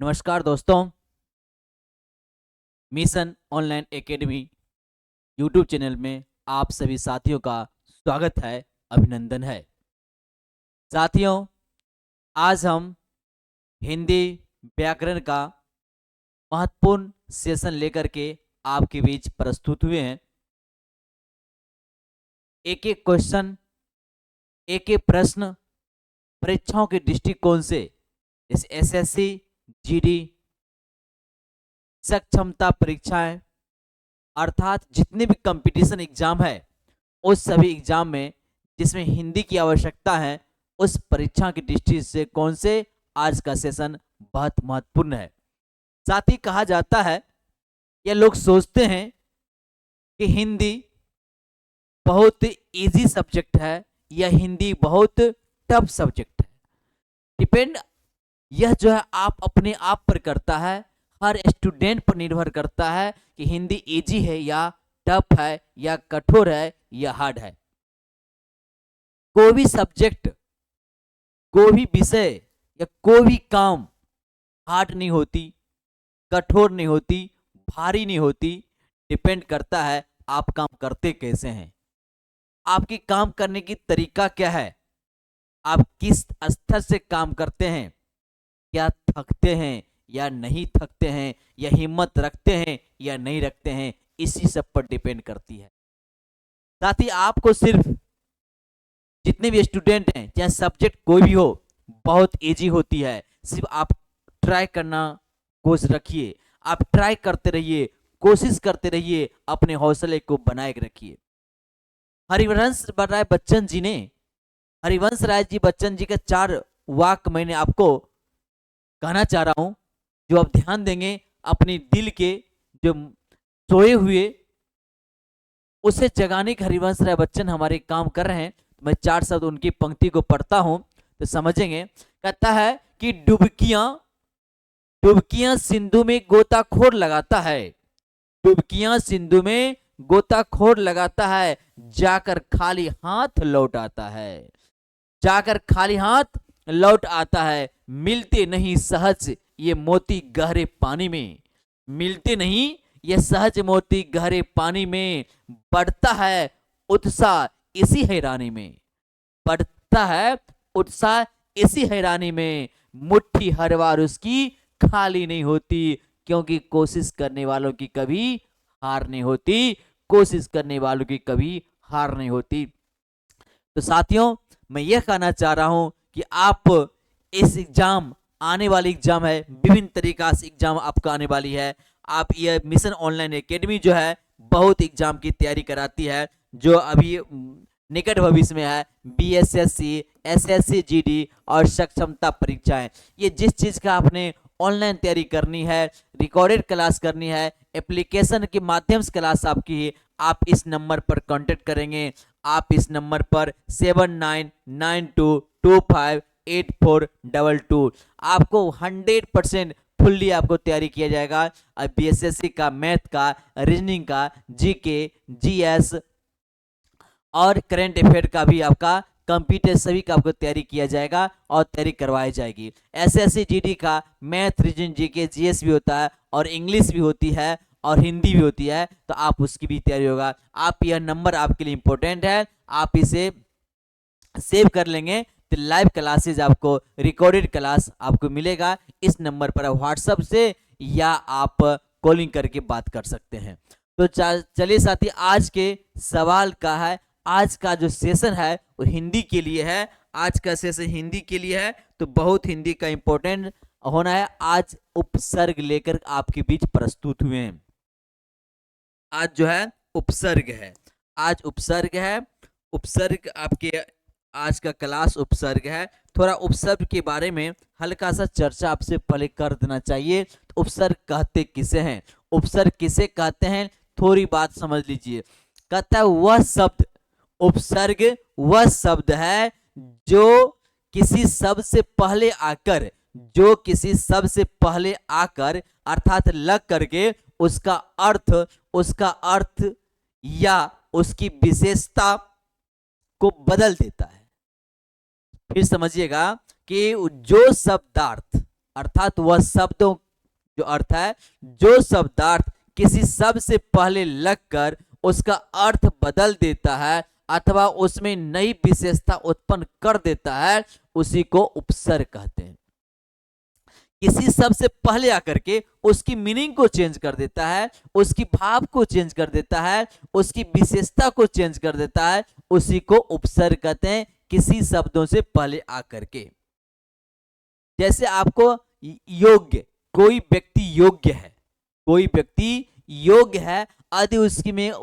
नमस्कार दोस्तों, mission online academy YouTube channel में आप सभी साथियों का स्वागत है, अभिनंदन है। साथियों, आज हम हिंदी व्याकरण का महत्वपूर्ण सेशन लेकर के आपके बीच प्रस्तुत हुए हैं। एक एक क्वेश्चन, एक एक प्रश्न परीक्षाओं के दृष्टिकोण से जैसे एसएससी, जीडी, सक्षमता परीक्षाएं, अर्थात जितने भी कंपटीशन एग्जाम है उस सभी एग्जाम में जिसमें हिंदी की आवश्यकता है, उस परीक्षा की दृष्टि से कौन से आज का सेशन बहुत महत्वपूर्ण है। साथ ही कहा जाता है या लोग सोचते हैं कि हिंदी बहुत इजी सब्जेक्ट है या हिंदी बहुत टफ सब्जेक्ट है। डिपेंड यह जो है आप अपने आप पर करता है, हर स्टूडेंट पर निर्भर करता है कि हिंदी इजी है या टफ है या कठोर है या हार्ड है। कोई भी सब्जेक्ट, कोई भी विषय या कोई भी काम हार्ड नहीं होती, कठोर नहीं होती, भारी नहीं होती। डिपेंड करता है आप काम करते कैसे हैं, आपके काम करने की तरीका क्या है, आप किस स्तर से काम करते हैं, क्या थकते हैं या नहीं थकते हैं, या हिम्मत रखते हैं या नहीं रखते हैं, इसी सब पर डिपेंड करती है। साथ ही आपको सिर्फ जितने भी स्टूडेंट हैं, चाहे सब्जेक्ट कोई भी हो, बहुत इजी होती है। सिर्फ आप ट्राई करना कोशिश रखिए, आप ट्राई करते रहिए, कोशिश करते रहिए, अपने हौसले को बनाए रखिए। हरिवंश राय बच्चन जी ने, हरिवंश राय जी बच्चन जी का 4 वाक्य मैंने आपको कहना चाह रहा हूं, जो आप ध्यान देंगे अपनी दिल के जो सोए हुए उसे जगाने के हरिवंश राय बच्चन हमारे काम कर रहे हैं। मैं 4 शब्द उनकी पंक्ति को पढ़ता हूं तो समझेंगे। कहता है कि डुबकियां डुबकियां सिंधु में गोताखोर लगाता है, डुबकियां सिंधु में गोताखोर लगाता है, जाकर खाली हाथ लौट आता है, जाकर खाली हाथ लौट आता है। मिलते नहीं सहज ये मोती गहरे पानी में, मिलते नहीं ये सहज मोती गहरे पानी में, बढ़ता है उत्साह इसी हैरानी में, बढ़ता है उत्साह इसी हैरानी में, मुट्ठी हर बार उसकी खाली नहीं होती, क्योंकि कोशिश करने वालों की कभी हार नहीं होती, कोशिश करने वालों की कभी हार नहीं होती। तो साथियों, मैं यह कहना चाह रहा हूं कि आप इस एग्जाम, आने वाली एग्जाम है, विभिन्न तरीका से एग्जाम आपको आने वाली है। आप यह मिशन ऑनलाइन एकेडमी जो है बहुत एग्जाम की तैयारी कराती है, जो अभी निकट भविष्य में है बीएसएससी, एसएससी, जीडी और सक्षमता परीक्षाएं। ये जिस चीज का आपने ऑनलाइन तैयारी करनी है, रिकॉर्डेड क्लास करनी है, एप्लीकेशन के माध्यम से क्लास आपकी, आप इस नंबर पर कांटेक्ट करेंगे। आप इस नंबर पर 7992258422 आपको 100% फुल्ली आपको तैयारी किया जाएगा। बीएसएससी का मैथ का, रीजनिंग का, जीके, जीएस और करंट अफेयर का भी आपका कंप्यूटर सभी का आपको तैयारी किया जाएगा और तैयारी करवाई जाएगी। एसएससी जीडी का मैथ, रीजनिंग, जीके, जीएस भी होता है और इंग्लिश भी होती है और हिंदी भी होती है, तो आप उसकी भी तैयारी होगा। आप यह नंबर आपके लिए इंपॉर्टेंट है, आप इसे सेव कर लेंगे तो लाइव क्लासेज आपको, रिकॉर्डेड क्लास आपको मिलेगा। इस नंबर पर व्हाट्सएप से या आप कॉलिंग करके बात कर सकते हैं। तो चलिए साथी, आज के सवाल का है, आज का जो सेशन है वो हिंदी के लिए है। आज का सेशन हिंदी के लिए है, तो बहुत हिंदी का इंपॉर्टेंट होना है। आज उपसर्ग लेकर आपके बीच प्रस्तुत हुए हैं। आज जो है उपसर्ग है, आज उपसर्ग है। उपसर्ग आपके आज का क्लास उपसर्ग है। थोड़ा उपसर्ग के बारे में हल्का सा चर्चा आपसे पहले कर देना चाहिए। तो उपसर्ग कहते किसे हैं, उपसर्ग किसे कहते हैं, थोड़ी बात समझ लीजिए। कहता है वह शब्द, उपसर्ग वह शब्द है जो किसी शब्द से पहले आकर, जो किसी शब्द से पहले आकर अर्थात लग करके उसका अर्थ या उसकी विशेषता को बदल देता है। फिर समझिएगा कि जो शब्दार्थ अर्थात वह शब्दों जो अर्थ है, जो शब्दार्थ किसी शब्द से पहले लगकर उसका अर्थ बदल देता है अथवा उसमें नई विशेषता उत्पन्न कर देता है, उसी को उपसर्ग कहते हैं। किसी शब्द से पहले आकर के उसकी मीनिंग को चेंज कर देता है, उसकी भाव को चेंज कर देता है, उसकी विशेषता को चेंज कर देता है, उसी को उपसर्ग कहते हैं, किसी शब्दों से पहले आकर के। जैसे आपको योग्य, कोई व्यक्ति योग्य है, कोई व्यक्ति योग्य है, यदि उसकी में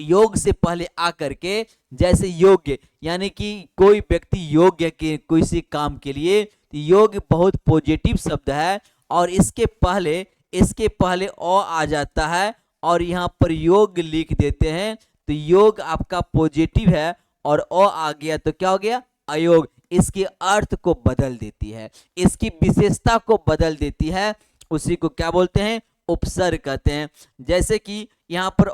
योग से पहले आकर के, जैसे योग्य यानी कि कोई व्यक्ति योग्य के किसी काम के लिए, योग बहुत पॉजिटिव शब्द है और इसके पहले ओ आ जाता है और यहाँ पर योग लिख देते हैं, तो योग आपका पॉजिटिव है और ओ आ गया तो क्या हो गया, अयोग। इसके अर्थ को बदल देती है, इसकी विशेषता को बदल देती है, उसी को क्या बोलते हैं, उपसर्ग कहते हैं। जैसे कि यहाँ पर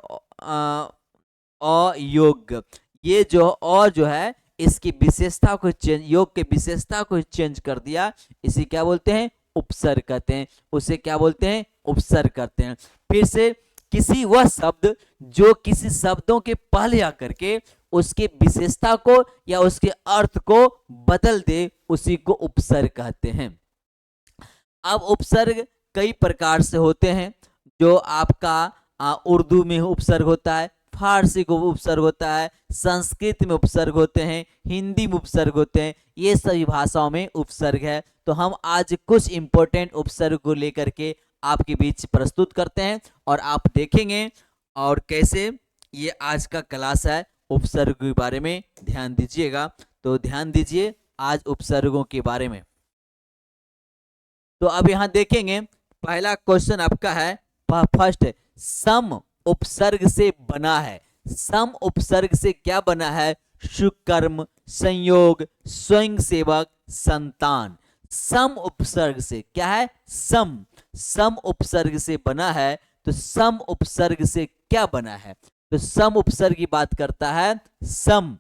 अयोग, ये जो है इसकी विशेषता को चेंज, योग के विशेषता को चेंज कर दिया, इसे क्या बोलते हैं, उपसर्ग कहते हैं, उसे क्या बोलते हैं, उपसर्ग करते हैं। फिर से किसी वह शब्द जो किसी शब्दों के पहले आकर के उसके विशेषता को या उसके अर्थ को बदल दे, उसी को उपसर्ग कहते हैं। अब उपसर्ग कई प्रकार से होते हैं, जो आपका उर्दू में उपसर्ग होता है, फारसी को उपसर्ग होता है, संस्कृत में उपसर्ग होते हैं, हिंदी में उपसर्ग होते हैं, ये सभी भाषाओं में उपसर्ग है। तो हम आज कुछ इंपॉर्टेंट उपसर्ग को लेकर के आपके बीच प्रस्तुत करते हैं और आप देखेंगे और कैसे ये आज का क्लास है उपसर्ग के बारे में, ध्यान दीजिएगा। तो ध्यान दीजिए आज उपसर्गों के बारे में। तो अब यहाँ देखेंगे, पहला क्वेश्चन आपका है, फर्स्ट है, सम उपसर्ग से बना है। सम उपसर्ग से क्या बना है, सुकर्म, संयोग, स्वयं सेवक, संतान। सम उपसर्ग से क्या है, सम उपसर्ग से बना है। तो सम उपसर्ग से क्या बना है, तो सम उपसर्ग की बात करता है, सम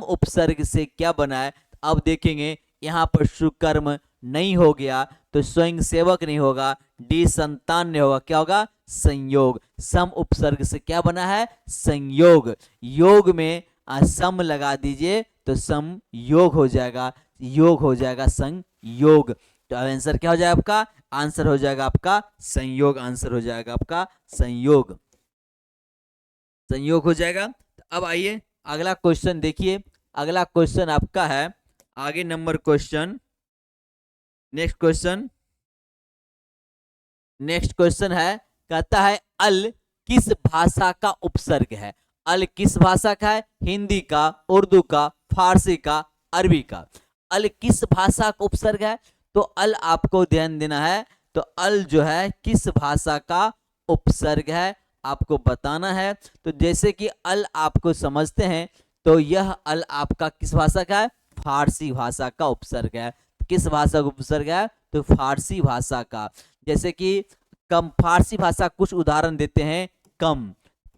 उपसर्ग से क्या बना है। अब देखेंगे यहाँ पर सुकर्म नहीं हो गया तो स्वयं सेवक नहीं होगा, डी संतान नहीं होगा, क्या होगा, संयोग। सम उपसर्ग से क्या बना है, संयोग। योग में सम लगा दीजिए तो सम योग हो जाएगा, योग हो जाएगा संयोग। तो आंसर क्या हो जाएगा आपका, आंसर हो जाएगा आपका संयोग, आंसर हो जाएगा आपका संयोग, संयोग हो जाएगा। अब आइए अगला क्वेश्चन देखिए, अगला क्वेश्चन आपका है आगे नंबर क्वेश्चन, नेक्स्ट क्वेश्चन है, कहता है अल किस भाषा का उपसर्ग है। अल किस भाषा का है, हिंदी का, उर्दू का, फारसी का, अरबी का। अल किस भाषा का उपसर्ग है, तो अल आपको ध्यान देना है। तो अल जो है किस भाषा का उपसर्ग है आपको बताना है। तो जैसे कि अल आपको समझते हैं, तो यह अल आपका किस भाषा का है, फारसी भाषा का उपसर्ग है। किस भाषा का उपसर्ग है, तो फारसी भाषा का। जैसे कि कम, फारसी भाषा कुछ उदाहरण देते हैं,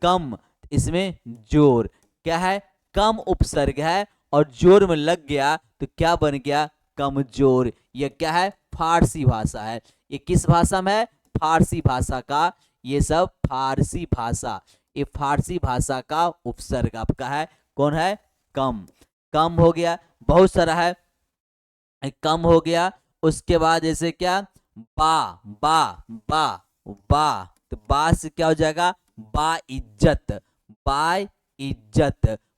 कम इसमें जोर, क्या है, कम उपसर्ग है और जोर में लग गया तो क्या बन गया, कमजोर। यह क्या है, फारसी भाषा है। ये किस भाषा में है, फारसी भाषा का। ये सब फारसी भाषा, ये फारसी भाषा का उपसर्ग आपका है, कौन है, कम हो गया, बहुत सारा है, कम हो गया। उसके बाद जैसे क्या, बा, तो बा से क्या हो जाएगा, बा इज्जत,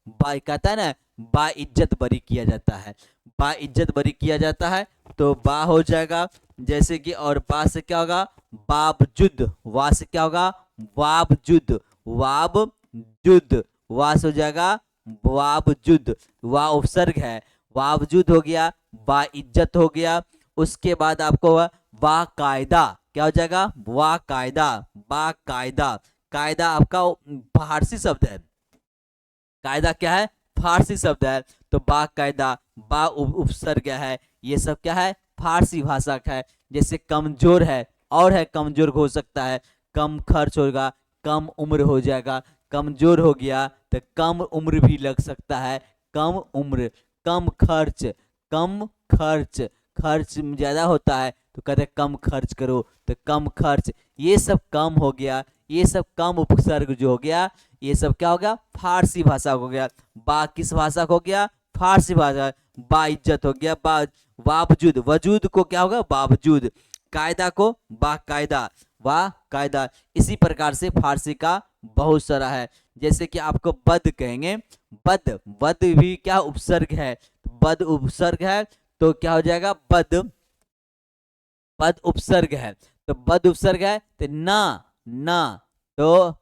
बा कहता है ना, बा इज्जत बरी किया जाता है, बा इज्जत बरी किया जाता है, तो बा हो जाएगा। जैसे कि और बा से क्या होगा, बावजूद, वा से क्या होगा, वाबजुद, वा से हो जाएगा वाबजुद, वा उपसर्ग है, वाबजुद हो गया, बा इज्जत हो गया। उसके बाद आपको वाकायदा, क्या हो जाएगा, वाकायदा, कायदा आपका फारसी शब्द है, कायदा क्या है, फारसी शब्द है, तो बाकायदा, बा उपसर्ग है, ये सब क्या है, फारसी भाषा का है। जैसे कमजोर है, और है कमजोर हो सकता है, कम खर्च होगा, कम उम्र हो जाएगा, कमजोर हो गया तो कम उम्र भी लग सकता है, कम उम्र, कम खर्च, खर्च ज्यादा होता है तो कहते हैं कम खर्च करो, तो कम खर्च, ये सब कम हो गया, ये सब कम उपसर्ग जो हो गया, ये सब क्या हो गया, फारसी भाषा हो गया। बा किस भाषा को हो गया, फारसी भाषा। बा इज्जत हो गया, बा बावजूद, वजूद को क्या होगा, बावजूद। कायदा को बाकायदा, वाह कायदा। इसी प्रकार से फारसी का बहुत सारा है। जैसे कि आपको बद कहेंगे, बद, बद भी क्या उपसर्ग है, बद उपसर्ग है, तो क्या हो जाएगा, बद, बद उपसर्ग है, तो बद उपसर्ग है, तो ना, ना, तो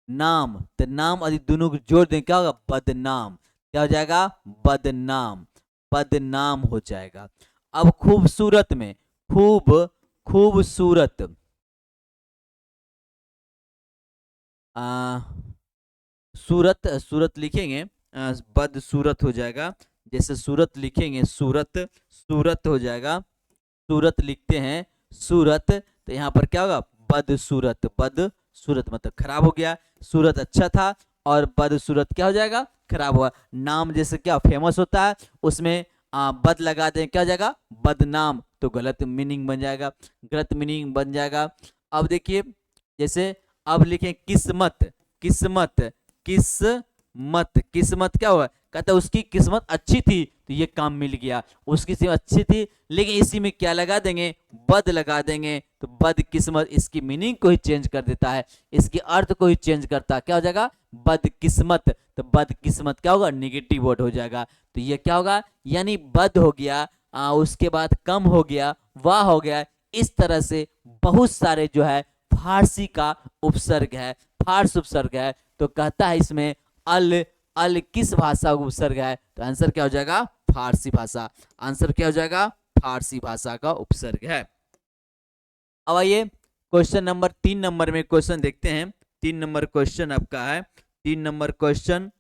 नाम, तो नाम आदि दोनों को जोड़ दें, क्या होगा, बदनाम। क्या हो जाएगा, बदनाम, बदनाम हो जाएगा। अब खूबसूरत में, खूब, खूबसूरत, सूरत, सूरत लिखेंगे, बद सूरत हो जाएगा। जैसे सूरत लिखेंगे, सूरत, सूरत हो जाएगा, सूरत लिखते हैं, सूरत, तो यहाँ पर क्या होगा, बद सूरत, बद सूरत मतलब खराब हो गया। सूरत अच्छा था और बद सूरत क्या हो जाएगा, खराब हुआ। नाम जैसे क्या फेमस होता है, उसमें बद लगा दें, क्या हो जाएगा, बदनाम, तो गलत मीनिंग बन जाएगा, गलत मीनिंग बन जाएगा। अब देखिए, जैसे अब लिखें किस्मत, किस्मत, किस्मत, किस्मत क्या हुआ, कहता है उसकी किस्मत अच्छी थी तो ये काम मिल गया, उसकी किस्मत अच्छी थी, लेकिन इसी में क्या लगा देंगे, बद लगा देंगे, तो बद किस्मत इसकी मीनिंग को ही चेंज कर देता है, इसके अर्थ को ही चेंज करता है, क्या हो जाएगा, बद किस्मत। तो बद किस्मत क्या होगा, निगेटिव वर्ड हो जाएगा, तो ये क्या होगा, यानी बद हो गया, उसके बाद कम हो गया, वाह हो गया। इस तरह से बहुत सारे जो है फारसी का उपसर्ग है, फारस उपसर्ग है। तो कहता है इसमें अल, अल किस भाषा का उपसर्ग है, तो आंसर क्या हो जाएगा, फारसी भाषा। आंसर क्या हो जाएगा, फारसी भाषा का उपसर्ग है। अब आइए क्वेश्चन नंबर 3 में क्वेश्चन देखते हैं। 3 क्वेश्चन आपका है, 3 क्वेश्चन।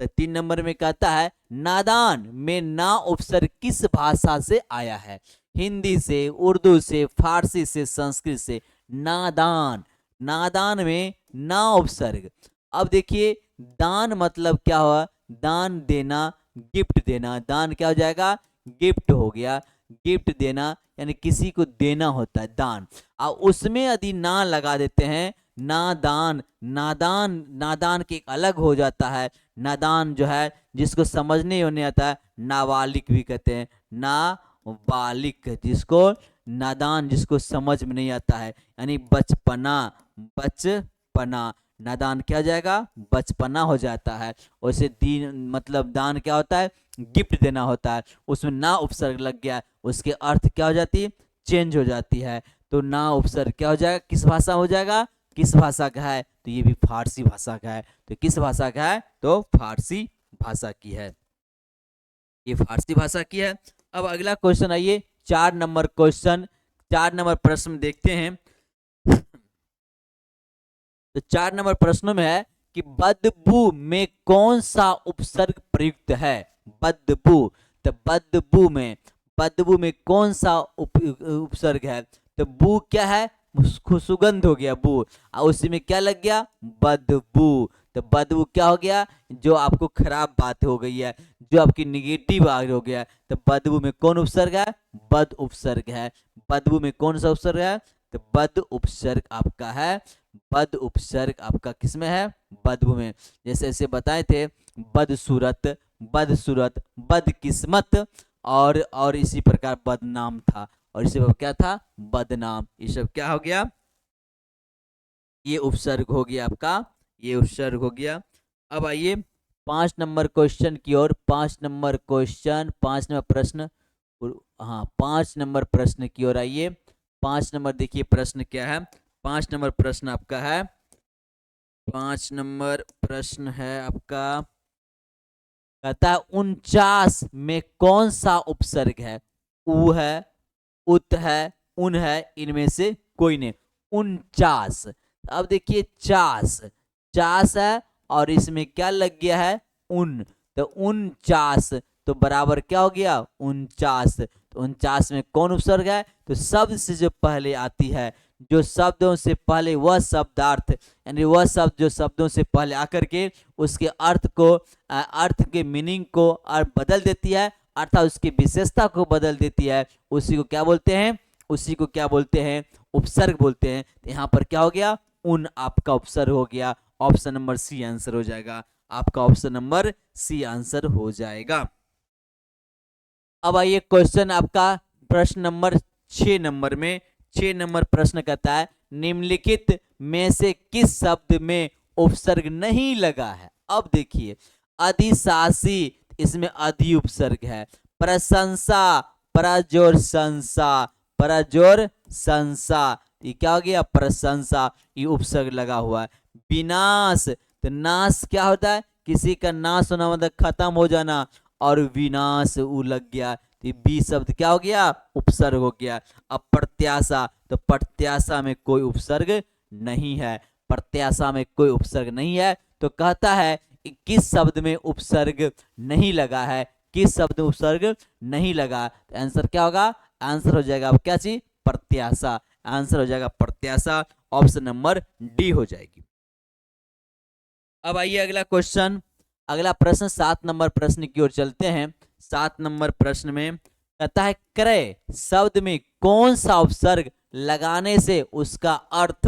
3 में कहता है नादान में ना उपसर्ग किस भाषा से आया है, हिंदी से, उर्दू से, फारसी से, संस्कृत से। नादान, नादान में ना उपसर्ग। अब देखिए दान मतलब क्या हुआ, दान देना, गिफ्ट देना, दान क्या हो जाएगा, गिफ्ट हो गया, गिफ्ट देना यानी किसी को देना होता है दान। और उसमें यदि ना लगा देते हैं, नादान, नादान, नादान के अलग हो जाता है। नादान जो है जिसको समझने नहीं आता है, नाबालिग भी कहते हैं, नाबालिग जिसको, नादान जिसको समझ में नहीं आता है, यानी बचपना, बचपना। नादान क्या हो जाएगा, बचपना हो जाता है। वैसे दीन मतलब दान क्या होता है, गिफ्ट देना होता है, उसमें ना उपसर्ग लग गया, उसके अर्थ क्या हो जाती है, चेंज हो जाती है। तो ना उपसर्ग क्या हो जाएगा, किस भाषा हो जाएगा, किस भाषा का है, तो ये भी फारसी भाषा का है। तो किस भाषा का है, तो फारसी भाषा की है, ये फारसी भाषा की है। अब अगला क्वेश्चन आइए, 4 क्वेश्चन, 4 प्रश्न देखते हैं। तो 4 प्रश्नों में है कि बदबू में कौन सा उपसर्ग प्रयुक्त है, बदबू, तो बदबू में, बदबू में कौन सा उपसर्ग है, तो बू क्या है, सुगंध हो गया बू, और उसी में क्या लग गया, बदबू। तो बदबू क्या हो गया, जो आपको खराब बात हो गई है, जो आपकी निगेटिव आ हो गया, तो बदबू में कौन उपसर्ग है, बद उपसर्ग है। बदबू में कौन सा उपसर्ग है, तो बद उपसर्ग आपका है, बद उपसर्ग आपका किसमें है, बदबू में। जैसे ऐसे बताए थे, बदसूरत, बदसूरत, बदकिस्मत, और इसी प्रकार बदनाम था, और इसी प्रकार क्या था, बदनाम। ये सब क्या हो गया, ये उपसर्ग हो गया आपका, ये उपसर्ग हो गया। अब आइए 5 क्वेश्चन की ओर, 5 क्वेश्चन, 5 प्रश्न, हाँ 5 प्रश्न की ओर आइए। 5 देखिए प्रश्न क्या है, 5 प्रश्न आपका है, 5 प्रश्न है आपका, कहता है 49 में कौन सा उपसर्ग है, उ है, उत है, उन है, इनमें से कोई नहीं। 49, अब देखिए चास, चास है और इसमें क्या लग गया है, उन, तो 49 तो बराबर क्या हो गया, 49। तो 49 में कौन उपसर्ग है, तो शब्द से जो पहले आती है, जो शब्दों से पहले वह शब्दार्थ, यानी वह शब्द जो शब्दों से पहले आकर के उसके अर्थ को, अर्थ के मीनिंग को बदल देती है, अर्थात उसकी विशेषता को बदल देती है, उसी को क्या बोलते हैं, उसी को क्या बोलते हैं, उपसर्ग बोलते हैं। तो यहाँ पर क्या हो गया, उन आपका उपसर्ग हो गया। ऑप्शन नंबर सी आंसर हो जाएगा, आपका ऑप्शन नंबर सी आंसर हो जाएगा। अब आइए क्वेश्चन आपका प्रश्न नंबर 6 नंबर में। 6 नंबर प्रश्न कहता है निम्नलिखित में से किस शब्द में उपसर्ग नहीं लगा है। अब देखिए अधिशासी, इसमें अधि उपसर्ग है। प्रशंसा, प्रजोर संसा, प्रजोर संसा, ये क्या हो गया, प्रशंसा, ये उपसर्ग लगा हुआ है। विनाश, तो नाश क्या होता है, किसी का नाश होना मतलब खत्म हो जाना, और विनाश उ लग गया, तो बी शब्द क्या हो गया, उपसर्ग हो गया। अब प्रत्याशा, तो प्रत्याशा में कोई उपसर्ग नहीं है, प्रत्याशा में कोई उपसर्ग नहीं है। तो कहता है किस शब्द में उपसर्ग नहीं लगा है, किस शब्द में उपसर्ग नहीं लगा। तो आंसर क्या होगा, आंसर हो जाएगा अब क्या चीज, प्रत्याशा, आंसर हो जाएगा प्रत्याशा, ऑप्शन नंबर डी हो जाएगी। अब आइए अगला क्वेश्चन, अगला प्रश्न 7 नंबर प्रश्न की ओर चलते हैं। 7 नंबर प्रश्न में कहता है क्रय शब्द में कौन सा उपसर्ग लगाने से उसका अर्थ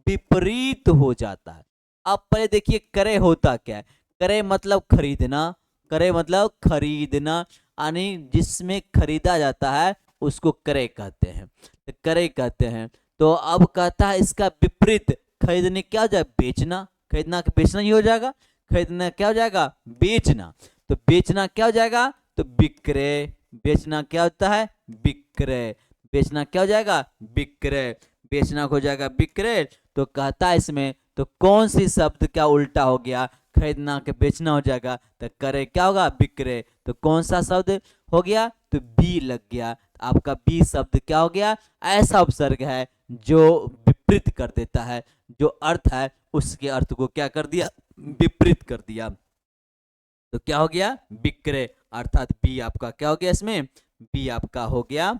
विपरीत हो जाता है। अब पहले देखिए क्रय होता क्या है, क्रय मतलब खरीदना, क्रय मतलब खरीदना, यानी जिसमें खरीदा जाता है उसको क्रय कहते हैं, तो क्रय कहते हैं। तो अब कहता है इसका विपरीत, खरीदने क्या हो जाए, बेचना, खरीदना बेचना ही हो जाएगा, खरीदना क्या हो जाएगा, बेचना, तो बेचना क्या हो जाएगा, तो विक्रय, बेचना क्या होता है, विक्रय, बेचना क्या हो जाएगा, विक्रय, बेचना हो जाएगा विक्रय। तो कहता है इसमें तो कौन सी शब्द क्या उल्टा हो गया, खरीदना के बेचना हो जाएगा, तो करे क्या होगा, विक्रय। तो कौन सा शब्द हो गया, तो बी लग गया, आपका बी शब्द क्या हो गया, ऐसा उपसर्ग है जो विपरीत कर देता है, जो अर्थ है उसके अर्थ को क्या कर दिया, विपरीत कर दिया। तो क्या हो गया, विक्रय, अर्थात बी आपका क्या हो गया, इसमें बी आपका हो गया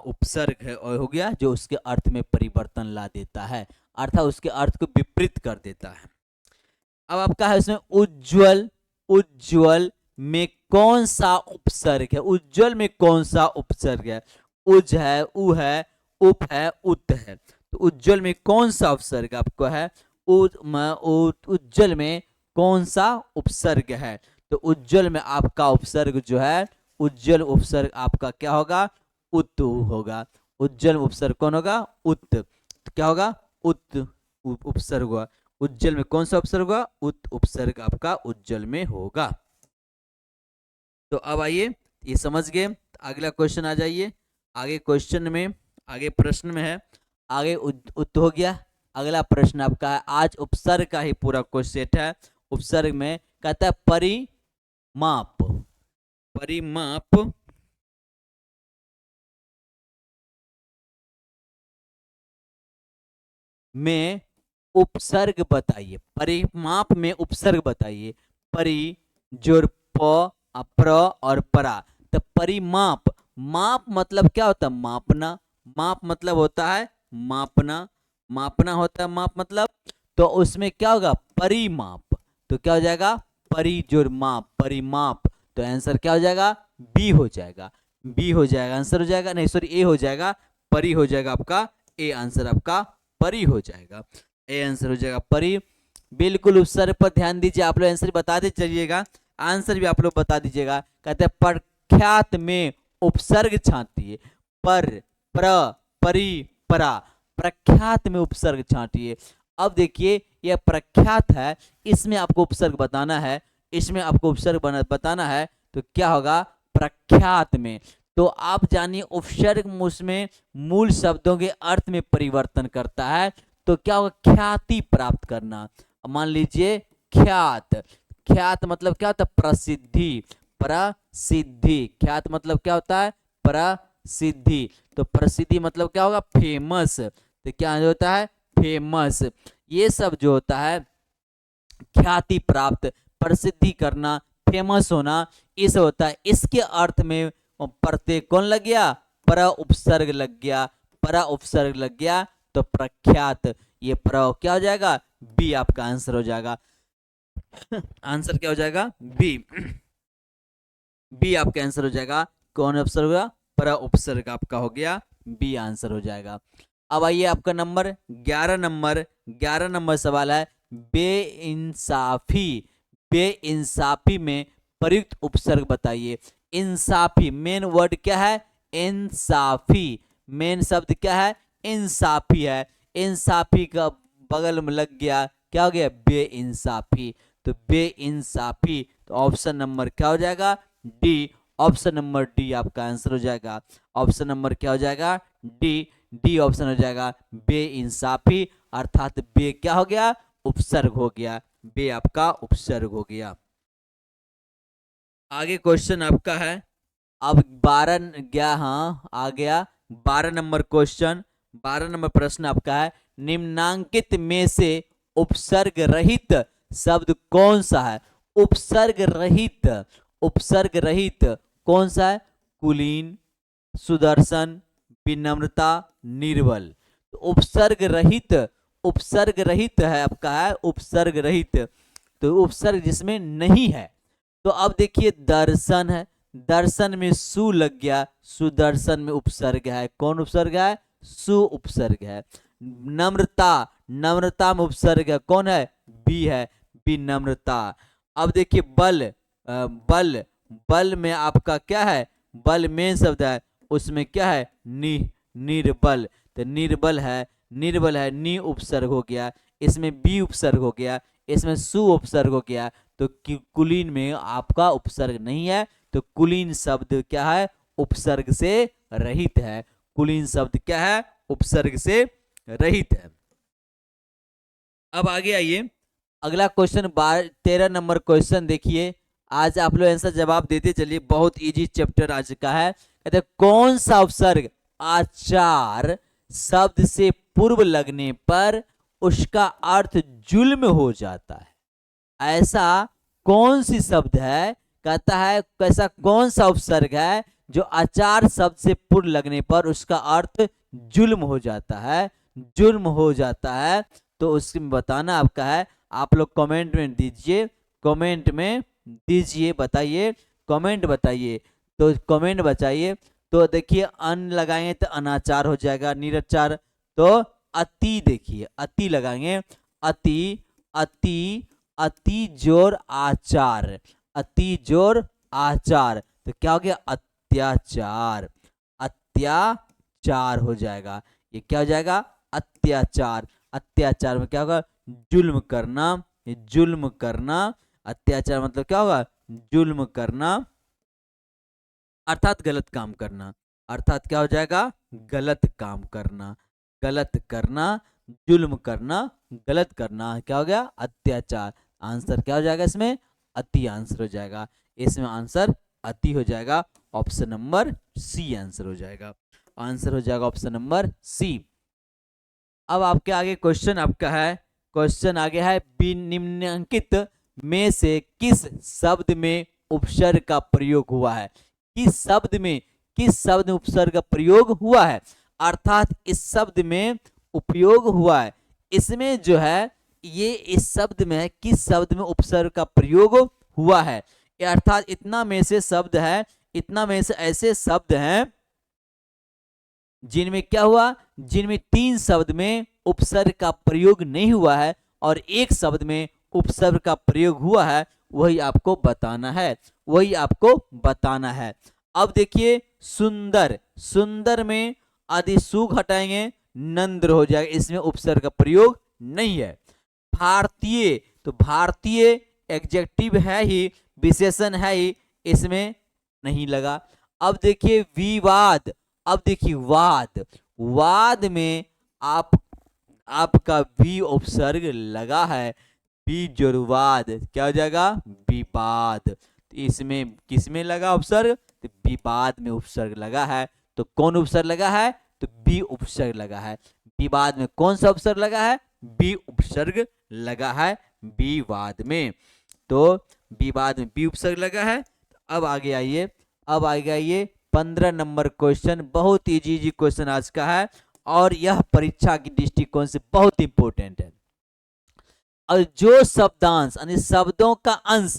उपसर्ग है, और हो गया जो उसके अर्थ में परिवर्तन ला देता है, अर्थात उसके अर्थ को विपरीत कर देता है। अब आपका है इसमें उज्ज्वल, उज्ज्वल में कौन सा उपसर्ग है, उज्ज्वल में कौन सा उपसर्ग है, उज है, उ है, उप है, उत है। तो उज्ज्वल में कौन सा उपसर्ग आपको है, उज्ज्वल में कौन सा उपसर्ग है। तो उज्ज्वल में आपका उपसर्ग जो है, उज्ज्वल उपसर्ग आपका क्या होगा, उत होगा। उज्ज्वल उपसर्ग कौन होगा, उत, तो क्या होगा, उत उपसर्ग हुआ। उज्ज्वल में कौन सा उपसर्ग होगा, उत उपसर्ग आपका उज्ज्वल में होगा। तो अब आइए ये समझ गए, अगला क्वेश्चन आ जाइए। आगे क्वेश्चन में, आगे प्रश्न में है, आगे उत हो गया। अगला प्रश्न आपका है, आज उपसर्ग का ही पूरा क्वेश्चन सेट है। उपसर्ग में कहता है परिमाप, परिमाप में उपसर्ग बताइए, परिमाप में उपसर्ग बताइए। परि जोर प, अप्र और परा। तो परिमाप, माप मतलब क्या होता है, मापना, माप मतलब होता है मापना, मापना होता है माप मतलब। तो उसमें क्या होगा, परिमाप, तो क्या हो जाएगा, परि जोर माप, परिमाप। तो आंसर क्या हो जाएगा, बी हो जाएगा, बी हो जाएगा, आंसर हो जाएगा, नहीं सॉरी ए हो जाएगा, परि हो जाएगा आपका, ए आंसर आपका परी हो जाएगा, ए आंसर हो जाएगा परी। बिल्कुल उपसर्ग पर ध्यान दीजिए, आप लोग आंसर बताते चलिएगा, आंसर भी आप लोग बता दीजिएगा। कहते हैं प्रख्यात में उपसर्ग छांटिए, पर, प्र, परी, परा, प्रख्यात में उपसर्ग छांटिए। अब देखिए यह प्रख्यात है, इसमें आपको उपसर्ग बताना है, इसमें आपको उपसर्ग बताना है, तो क्या होगा, प्रख्यात में। तो आप जानिए उपसर्ग उसमें मूल शब्दों के अर्थ में परिवर्तन करता है। तो क्या होगा, ख्याति प्राप्त करना। मान लीजिए ख्यात, ख्यात मतलब क्या होता है, प्रसिद्धि, प्रसिद्धि, ख्यात मतलब क्या होता है, प्रसिद्धि। तो प्रसिद्धि मतलब क्या होगा, फेमस, तो क्या होता है, फेमस। ये सब जो होता है ख्याति प्राप्त, प्रसिद्धि करना, फेमस होना, इस होता है। इसके अर्थ में प्रत्यय कौन लग गया, पर उपसर्ग लग गया, पर उपसर्ग लग गया, तो प्रख्यात, ये प्र क्या हो जाएगा, बी आपका आंसर हो जाएगा। आंसर क्या हो जाएगा, बी, बी आपका आंसर हो जाएगा। कौन उपसर्ग होगा, पर उपसर्ग आपका हो गया बी आंसर हो जाएगा। अब आइए आपका नंबर 11 नंबर सवाल है बेइंसाफी। बेइंसाफी में प्रयुक्त उपसर्ग बताइए। इंसाफी मेन वर्ड क्या है? इंसाफी। मेन शब्द क्या है? इंसाफी है। इंसाफी का बगल में लग गया, क्या हो गया? बेइंसाफी। तो बेइंसाफी, तो ऑप्शन नंबर क्या हो जाएगा? डी। ऑप्शन नंबर डी आपका आंसर हो जाएगा। ऑप्शन नंबर क्या हो जाएगा? डी। डी ऑप्शन हो जाएगा बेइंसाफी, अर्थात बे क्या हो गया? उपसर्ग हो गया। बे आपका उपसर्ग हो गया। आगे क्वेश्चन आपका है अब 12 गया, हाँ आ गया 12 नंबर क्वेश्चन। 12 नंबर प्रश्न आपका है निम्नांकित में से उपसर्ग रहित शब्द कौन सा है? उपसर्ग रहित, उपसर्ग रहित कौन सा है? कुलीन, सुदर्शन, विनम्रता, निर्बल। तो उपसर्ग रहित, उपसर्ग रहित है आपका, है उपसर्ग रहित, तो उपसर्ग जिसमें नहीं है। तो अब देखिए दर्शन है, दर्शन में सु लग गया, सुदर्शन में उपसर्ग है, कौन उपसर्ग है? सु उपसर्ग है। नम्रता, नम्रता में उपसर्ग है, कौन है? बी है, विनम्रता। अब देखिए बल, बल, बल में आपका क्या है? बल में शब्द है, उसमें क्या है? निर्बल। तो निर्बल है, निर्बल है, नी उपसर्ग हो गया, इसमें बी उपसर्ग हो गया, इसमें सु उपसर्ग हो गया। तो कुलीन में आपका उपसर्ग नहीं है, तो कुलीन शब्द क्या है? उपसर्ग से रहित है। कुलीन शब्द क्या है? उपसर्ग से रहित है। अब आगे आइए, अगला क्वेश्चन 13 नंबर क्वेश्चन देखिए। आज आप लोग आंसर जवाब देते चलिए, बहुत इजी चैप्टर आज का है। कहते कौन सा उपसर्ग आचार शब्द से पूर्व लगने पर उसका अर्थ जुल्म हो जाता है? ऐसा कौन सी शब्द है, कहता है कैसा कौन सा उपसर्ग है जो आचार शब्द से पूर्व लगने पर उसका अर्थ जुल्म हो जाता है? जुल्म हो जाता है, तो उसमें बताना आपका है। आप लोग कमेंट में दीजिए, कमेंट में दीजिए, बताइए, कमेंट बताइए। तो कमेंट बताइए। तो देखिए अन लगाएंगे तो अनाचार हो जाएगा, निरचार। तो अति, देखिए अति लगाएंगे, अति, अति, अति जोर आचार, अति जोर आचार, तो क्या हो गया? अत्याचार, अत्याचार हो जाएगा। ये क्या हो जाएगा? अत्याचार। अत्याचार में क्या होगा? जुल्म करना, जुल्म करना। अत्याचार मतलब क्या होगा? जुल्म करना, अर्थात गलत काम करना। अर्थात क्या हो जाएगा? गलत काम करना, गलत करना, जुल्म करना, गलत करना, क्या हो गया? अत्याचार। आंसर क्या हो जाएगा इसमें? अति आंसर हो जाएगा। इसमें आंसर अति हो जाएगा। ऑप्शन नंबर सी आंसर हो जाएगा। आंसर हो जाएगा ऑप्शन नंबर सी। अब आपके आगे क्वेश्चन आपका है, क्वेश्चन आगे है निम्नलिखित में से किस शब्द में उपसर्ग का प्रयोग हुआ है? किस शब्द में, किस शब्द में उपसर्ग का प्रयोग हुआ है? अर्थात इस शब्द में उपयोग हुआ है, इसमें जो है ये इस शब्द में है, किस शब्द में उपसर्ग का प्रयोग हुआ है? अर्थात इतना में से शब्द है, इतना में से ऐसे शब्द हैं जिनमें क्या हुआ? जिनमें 3 शब्द में उपसर्ग का प्रयोग नहीं हुआ है और एक शब्द में उपसर्ग का प्रयोग हुआ है, वही आपको बताना है, वही आपको बताना है। अब देखिए सुंदर, सुंदर में आदि सुख हटाएंगे, नंद्र हो जाएगा, इसमें उपसर्ग का प्रयोग नहीं है। भारतीय, तो भारतीय एडजेक्टिव है ही, विशेषण है ही, इसमें नहीं लगा। अब देखिए विवाद, अब देखिए वाद, वाद में आपका वी उपसर्ग लगा है, बी जोरवाद, क्या हो जाएगा? विवाद। तो इसमें किसमें लगा उपसर्ग? तो विवाद में उपसर्ग लगा है। तो कौन उपसर्ग लगा है? तो बी उपसर्ग लगा है। विवाद में कौन सा उपसर्ग लगा है? बी उपसर्ग लगा है विवाद में। तो विवाद में बी उपसर्ग लगा है। अब आगे आइए, अब आगे आइए 15 नंबर क्वेश्चन, बहुत इजी क्वेश्चन आज का है और यह परीक्षा की दृष्टिकोण से बहुत इंपॉर्टेंट है। और जो शब्दांश यानी शब्दों का अंश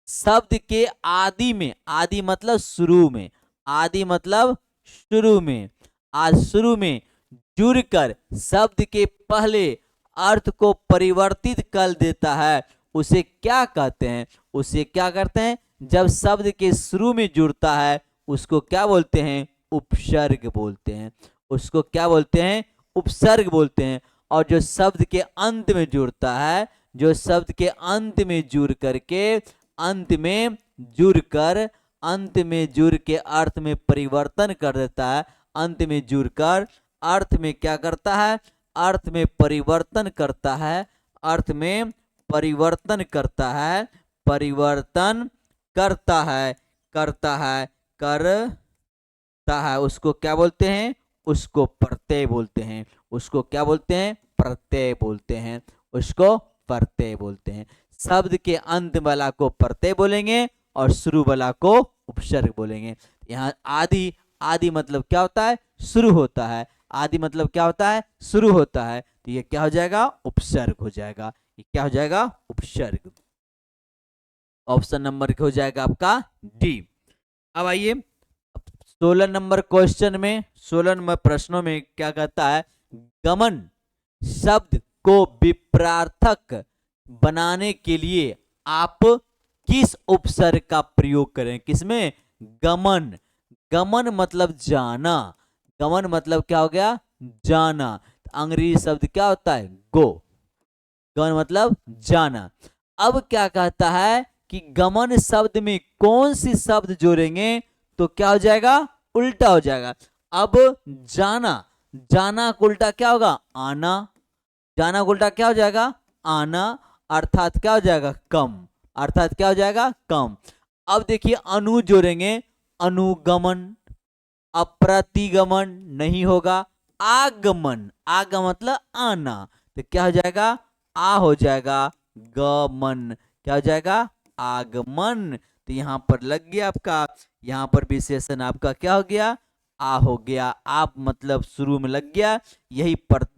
शब्द के आदि में, आदि मतलब शुरू में, आदि मतलब शुरू में, आज शुरू में जुड़कर शब्द के पहले अर्थ को परिवर्तित कर देता है, उसे क्या कहते हैं? उसे क्या करते हैं? जब शब्द के शुरू में जुड़ता है उसको क्या बोलते हैं? उपसर्ग बोलते हैं। उसको क्या बोलते हैं? उपसर्ग बोलते हैं। और जो शब्द के अंत में जुड़ता है, जो शब्द के अंत में जुड़ करके अंत में जुड़कर अंत में जुड़ के अर्थ में परिवर्तन कर देता है, अंत में जुड़कर अर्थ में क्या करता है? अर्थ में परिवर्तन करता है, अर्थ में परिवर्तन करता है, परिवर्तन करता है, करता है, करता है, उसको क्या बोलते हैं? उसको प्रत्यय बोलते हैं। उसको क्या बोलते हैं? प्रत्यय बोलते हैं। उसको प्रत्यय बोलते हैं। शब्द के अंत वाला को प्रत्यय बोलेंगे और शुरू वाला को उपसर्ग बोलेंगे। यहाँ आदि, आदि मतलब क्या होता है? शुरू होता है। आदि मतलब क्या होता है? शुरू होता है। तो ये क्या हो जाएगा? उपसर्ग हो जाएगा। ये क्या हो जाएगा? उपसर्ग। ऑप्शन नंबर हो जाएगा आपका डी। अब आइए 16 नंबर क्वेश्चन में, 16 नंबर प्रश्नों में क्या कहता है? गमन शब्द को विपरार्थक बनाने के लिए आप किस उपसर्ग का प्रयोग करें? किसमें? गमन। गमन मतलब जाना। गमन मतलब क्या हो गया? जाना। अंग्रेजी शब्द क्या होता है? गो। गमन मतलब जाना। अब क्या कहता है कि गमन शब्द में कौन सी शब्द जोड़ेंगे तो क्या हो जाएगा? उल्टा हो जाएगा। अब जाना, जाना का उल्टा क्या होगा? आना। जाना का उल्टा क्या हो जाएगा? आना। अर्थात क्या हो जाएगा? कम। अर्थात क्या हो जाएगा? कम। अब देखिए अनु जोड़ेंगे, अनुगमन। अप्रतिगमन नहीं होगा, आगमन। आगमन मतलब आना, तो क्या हो जाएगा? आ हो जाएगा गमन। क्या हो जाएगा? आगमन। तो यहां पर लग गया आपका, यहां पर विशेषण आपका क्या हो गया? आ हो गया। आप मतलब शुरू में लग गया, यही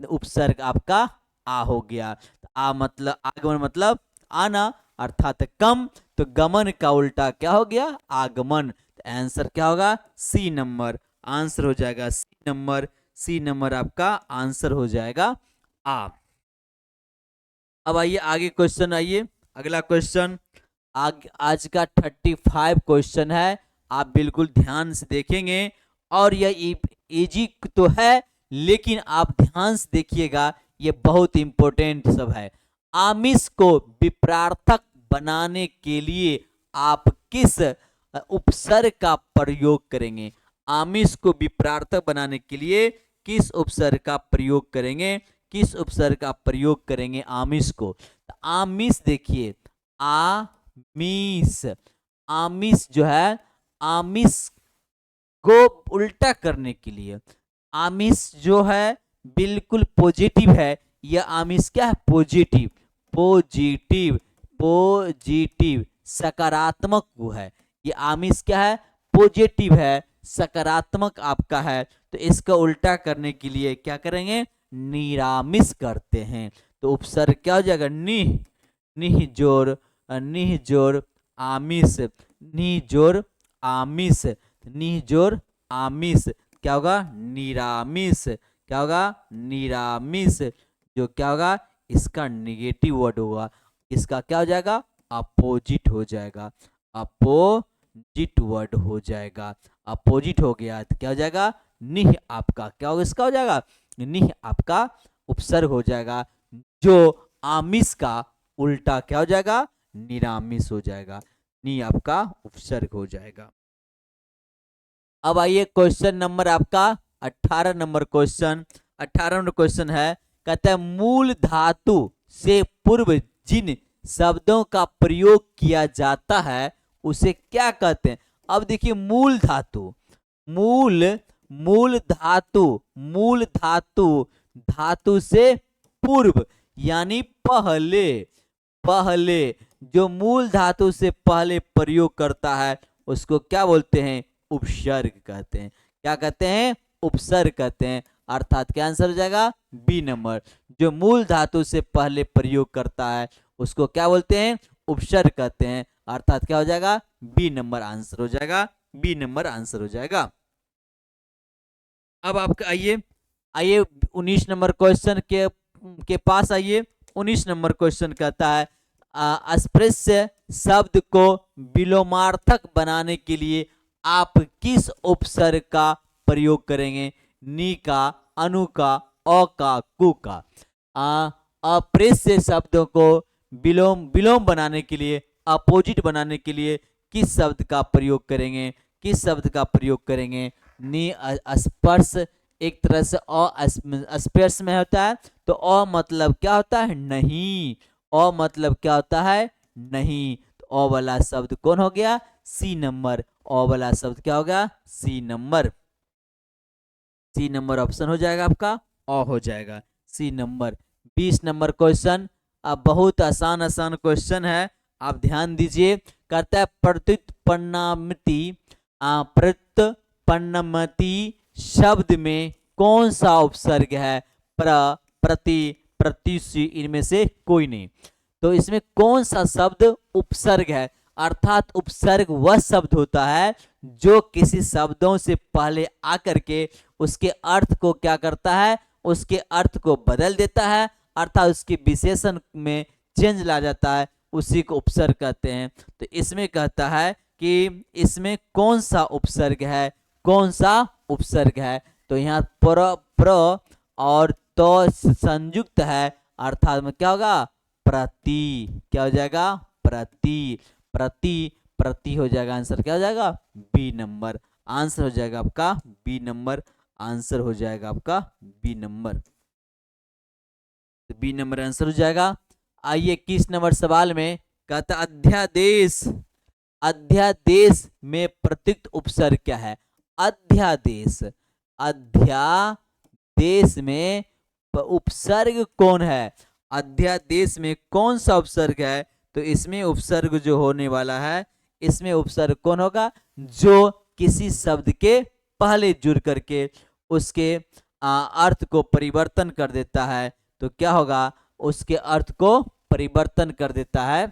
उपसर्ग आपका आ हो गया। तो आ मतलब आगमन मतलब आना अर्थात कम, तो गमन का उल्टा क्या हो गया? आगमन। तो आंसर क्या होगा? सी नंबर आंसर हो जाएगा। सी नंबर, सी नंबर आपका आंसर हो जाएगा आ। अब आइए आगे क्वेश्चन, आइए अगला क्वेश्चन। आज का 35 क्वेश्चन है, आप बिल्कुल ध्यान से देखेंगे। और यह इजी तो है लेकिन आप ध्यान से देखिएगा, ये बहुत इंपॉर्टेंट सब है। आमिष को विपरार्थक बनाने के लिए आप किस उपसर्ग का प्रयोग करेंगे? आमिष को विपरार्थक बनाने के लिए किस उपसर्ग का प्रयोग करेंगे? किस उपसर्ग का प्रयोग करेंगे आमिष को? तो आमिष देखिए, आमिष, आमिष जो है, आमिष को उल्टा करने के लिए, आमिष जो है बिल्कुल पॉजिटिव है। यह आमिष क्या है? पॉजिटिव, पॉजिटिव, पॉजिटिव सकारात्मक वो है। ये आमिष क्या है? पॉजिटिव है, सकारात्मक आपका है। तो इसका उल्टा करने के लिए क्या करेंगे? निरामिष करते हैं। तो उपसर्ग क्या हो जाएगा? निह, निह जोर, निह जोर आमिष, निह जोर आमिष, निह जोर आमिष क्या होगा? निरामिष। क्या होगा? निरामिष। जो क्या होगा? इसका निगेटिव वर्ड होगा, इसका क्या हो जाएगा? अपोजिट हो जाएगा, अपोजिट वर्ड हो जाएगा। अपोजिट हो गया तो क्या हो जाएगा? निह आपका क्या होगा? इसका हो जाएगा निह आपका उपसर्ग हो जाएगा। जो आमिष का उल्टा क्या हो जाएगा? निरामिष हो जाएगा। नी आपका उपसर्ग हो जाएगा। अब आइए क्वेश्चन नंबर आपका 18 नंबर क्वेश्चन। 18 नंबर क्वेश्चन है, कहता है मूल धातु से पूर्व जिन शब्दों का प्रयोग किया जाता है उसे क्या कहते हैं? अब देखिए मूल धातु, मूल, मूल धातु, मूल धातु, धातु से पूर्व यानी पहले, पहले जो मूल धातु से पहले प्रयोग करता है उसको क्या बोलते हैं? उपसर्ग कहते हैं। क्या कहते हैं? उपसर्ग कहते हैं। अर्थात क्या आंसर हो जाएगा? B number. जो मूल धातु से पहले प्रयोग करता है उसको क्या बोलते हैं? उपसर्ग कहते हैं। अर्थात क्या हो जाएगा? बी नंबर आंसर हो जाएगा। बी नंबर आंसर हो जाएगा। अब आपका आइए आइए 19 नंबर क्वेश्चन के पास आइए। 19 नंबर क्वेश्चन कहता है अस्पृश्य शब्द को विलोमार्थक बनाने के लिए आप किस उपसर्ग का प्रयोग करेंगे? नी का, अनु का, अ का, कु का। अप्रेस्य शब्दों को विलोम विलोम बनाने के लिए, अपोजिट बनाने के लिए किस शब्द का प्रयोग करेंगे? किस शब्द का प्रयोग करेंगे? नी स्पर्श एक तरह से अस्पर्श में होता है, तो अ मतलब क्या होता है? नहीं। अ मतलब क्या होता है? नहीं। तो अ वाला शब्द कौन हो गया? सी नंबर। अ वाला शब्द क्या होगा? C number. C number option हो जाएगा आपका, अ हो जाएगा सी नंबर। 20 नंबर क्वेश्चन, अब बहुत आसान आसान क्वेश्चन है, आप ध्यान दीजिए। कहता है प्रत्युत्पन्नमति प्रत्युत्पन्नमति शब्द में कौन सा उपसर्ग है? प्र, प्रति, प्रत्युषी, इनमें से कोई नहीं। तो इसमें कौन सा शब्द उपसर्ग है? अर्थात उपसर्ग वह शब्द होता है जो किसी शब्दों से पहले आकर के उसके अर्थ को क्या करता है? उसके अर्थ को बदल देता है, अर्थात उसके विशेषण में चेंज ला जाता है, उसी को उपसर्ग कहते हैं। तो इसमें कहता है कि इसमें कौन सा उपसर्ग है? कौन सा उपसर्ग है? तो यहाँ प्र और तो संयुक्त है, अर्थात में क्या होगा? प्रति। क्या हो जाएगा? प्रति। प्रति, प्रति हो जाएगा। आंसर क्या हो जाएगा? B number. आंसर हो जाएगा आपका बी नंबर। आंसर हो जाएगा आपका बी नंबर। तो बी नंबर आंसर हो जाएगा। आइए 21 नंबर सवाल में कहता अध्यादेश, अध्यादेश में प्रत्यक्ष उपसर्ग क्या है? अध्यादेश, अध्यादेश में उपसर्ग कौन है? अध्यादेश में कौन सा उपसर्ग है? तो इसमें उपसर्ग जो होने वाला है, इसमें उपसर्ग कौन होगा? जो किसी शब्द के पहले जुड़ करके उसके अर्थ को परिवर्तन कर देता है। तो क्या होगा? उसके अर्थ को परिवर्तन कर देता है,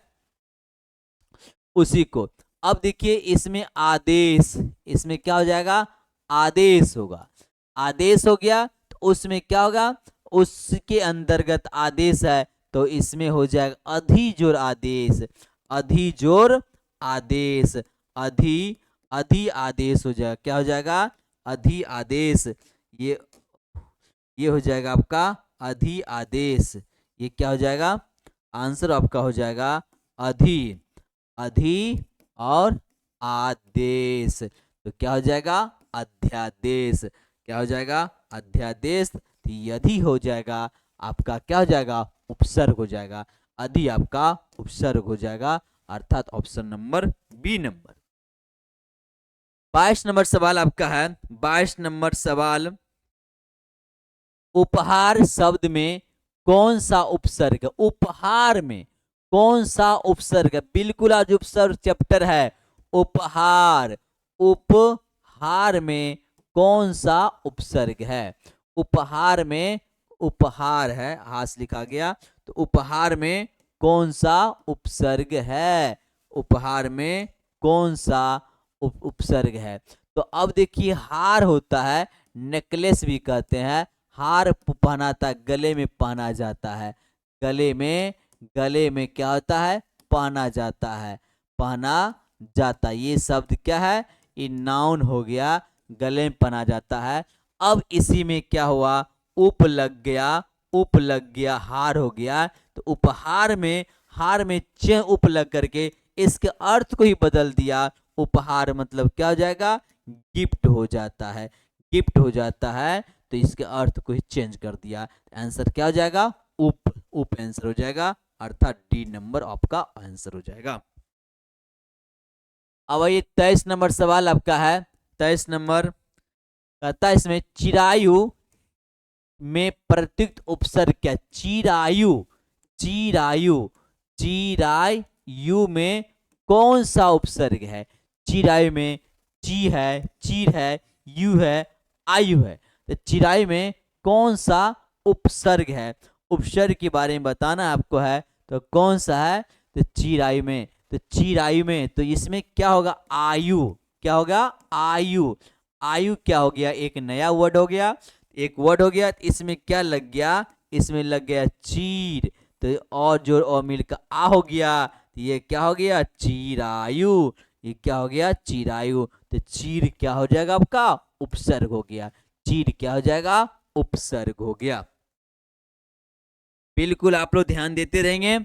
उसी को। अब देखिए इसमें आदेश, इसमें क्या हो जाएगा? आदेश होगा। आदेश हो गया तो उसमें क्या होगा? उसके अंतर्गत आदेश है, तो इसमें हो जाएगा अधिजोर आदेश। अधिजोर आदेश, अधि अधि आदेश हो जाएगा। क्या हो जाएगा? अधि आदेश। ये हो जाएगा आपका अधि आदेश। ये क्या हो जाएगा? आंसर आपका हो जाएगा अधि। अधि और आदेश, तो क्या हो जाएगा? अध्यादेश। क्या हो जाएगा? अध्यादेश। यदि हो जाएगा आपका क्या हो जाएगा? उपसर्ग हो जाएगा। अधि आपका उपसर्ग हो जाएगा, अर्थात ऑप्शन नंबर बी नंबर। 22 नंबर सवाल आपका है। 22 नंबर सवाल, उपहार शब्द में कौन सा उपसर्ग? उपहार में कौन सा उपसर्ग? बिल्कुल आज उपसर्ग चैप्टर है। उपहार, उपहार में कौन सा उपसर्ग है? उपहार में, उपहार है, हास लिखा गया, तो उपहार में कौन सा उपसर्ग है? उपहार में कौन सा उपसर्ग है? तो अब देखिए हार होता है, नेकलेस भी कहते हैं। हार पहनाता, गले में पहना जाता है। गले में, गले में क्या होता है? पहना जाता है, पहना जाता। ये शब्द क्या है? ये नाउन हो गया, गले में पहना जाता है। अब इसी में क्या हुआ? उप लग गया, उप लग गया, हार हो गया। तो उपहार में, हार में च उप लग करके इसके अर्थ को ही बदल दिया। उपहार मतलब क्या हो जाएगा? गिफ्ट हो जाता है, गिफ्ट हो जाता है। तो इसके अर्थ को ही चेंज कर दिया। आंसर क्या हो जाएगा? उप। उप आंसर हो जाएगा, अर्थात डी नंबर आपका आंसर हो जाएगा। अब ये 23 नंबर सवाल आपका है। 23 नंबर कहता है इसमें चिरायु में प्रत्यक्ष उपसर्ग क्या? चिरायु, चिरायु, चिरायु में कौन सा उपसर्ग है? चिरायु में ची है, चीर है, यू है, आयु है। तो चिरायु में कौन सा उपसर्ग है? उपसर्ग के बारे में बताना आपको है, तो कौन सा है? तो चिरायु में, तो चिरायु में, तो इसमें क्या होगा? आयु। क्या होगा? आयु। आयु क्या हो गया, एक नया वर्ड हो गया, एक वर्ड हो गया, इसमें क्या लग गया, इसमें लग गया चीर, तो और जोड़ और मिलकर आ हो गया, तो ये क्या हो गया, चिरायु। ये क्या हो गया, चिरायु। तो चीर क्या हो जाएगा आपका, उपसर्ग हो गया। चीर क्या हो जाएगा, उपसर्ग हो गया। बिल्कुल आप लोग ध्यान देते रहेंगे।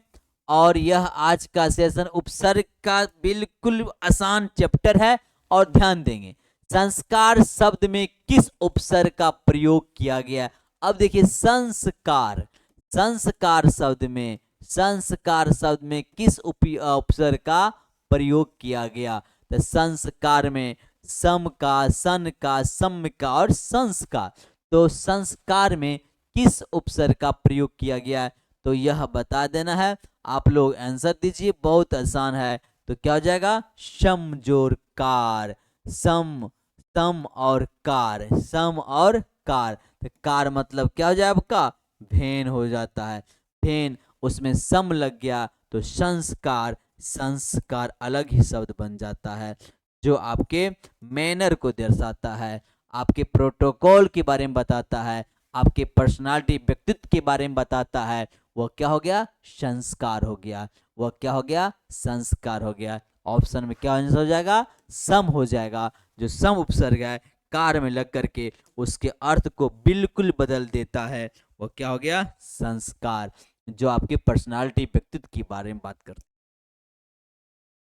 और यह आज का सेशन उपसर्ग का बिल्कुल आसान चैप्टर है, और ध्यान देंगे संस्कार शब्द में किस उपसर्ग का प्रयोग किया गया। अब देखिए संस्कार, संस्कार शब्द में, संस्कार शब्द में किस उपसर्ग का प्रयोग किया गया। तो संस्कार में सम का, सन का, सम का और संस्कार। तो संस्कार में किस उपसर्ग का प्रयोग किया गया है, तो यह बता देना है। आप लोग आंसर दीजिए, बहुत आसान है। तो क्या हो जाएगा, शम जोर कार, सम, सम और कार, सम और कार। तो कार मतलब क्या हो जाए आपका, भेन हो जाता है, भेन, उसमें सम लग गया तो संस्कार, संस्कार अलग ही शब्द बन जाता है, जो आपके मैनर को दर्शाता है, आपके प्रोटोकॉल के बारे में बताता है, आपके पर्सनालिटी, व्यक्तित्व के बारे में बताता है। वह क्या हो गया, संस्कार हो गया। वह क्या हो गया, संस्कार हो गया। ऑप्शन में क्या आंसर हो जाएगा, सम हो जाएगा। जो सम उपसर्ग है कार में लग करके उसके अर्थ को बिल्कुल बदल देता है, वो क्या हो गया, संस्कार, जो आपके पर्सनालिटी, व्यक्तित्व के बारे में बात करता है।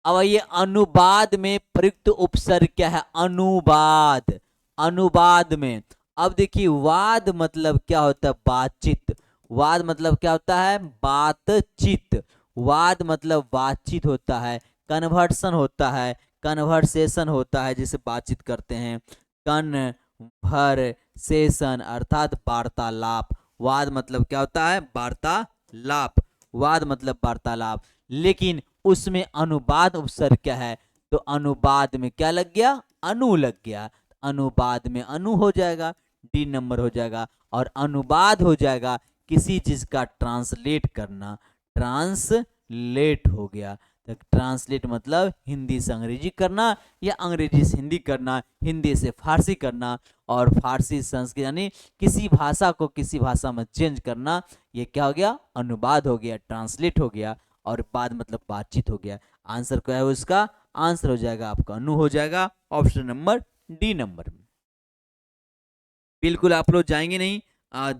अब ये अनुवाद में प्रयुक्त उपसर्ग क्या है, अनुवाद, अनुवाद में। अब देखिए वाद मतलब क्या होता है, बातचीत। वाद मतलब क्या होता है, बातचीत। वाद मतलब बातचीत होता है, कन्वर्सन होता है, कन्वर्सेशन होता है, जिसे बातचीत करते हैं। कन्वर्सेशन अर्थात वार्तालाप। वाद मतलब क्या होता है, वार्तालाप। वाद मतलब वार्तालाप। लेकिन उसमें अनुवाद उपसर्ग क्या है, तो अनुवाद में क्या लग गया, अनु लग गया। अनुवाद में अनु हो जाएगा, डी नंबर हो जाएगा। और अनुवाद हो जाएगा किसी चीज का ट्रांसलेट करना, ट्रांसलेट हो गया। तो ट्रांसलेट मतलब हिंदी से अंग्रेजी करना, या अंग्रेजी से हिंदी करना, हिंदी से फारसी करना, और फारसी से संस्कृत, यानी किसी भाषा को किसी भाषा में चेंज करना। ये क्या हो गया, अनुवाद हो गया, ट्रांसलेट हो गया। और बाद मतलब बातचीत हो गया। आंसर क्या है उसका, आंसर हो जाएगा आपका अनु हो जाएगा, ऑप्शन नंबर डी नंबर में। बिल्कुल आप लोग जाएंगे नहीं।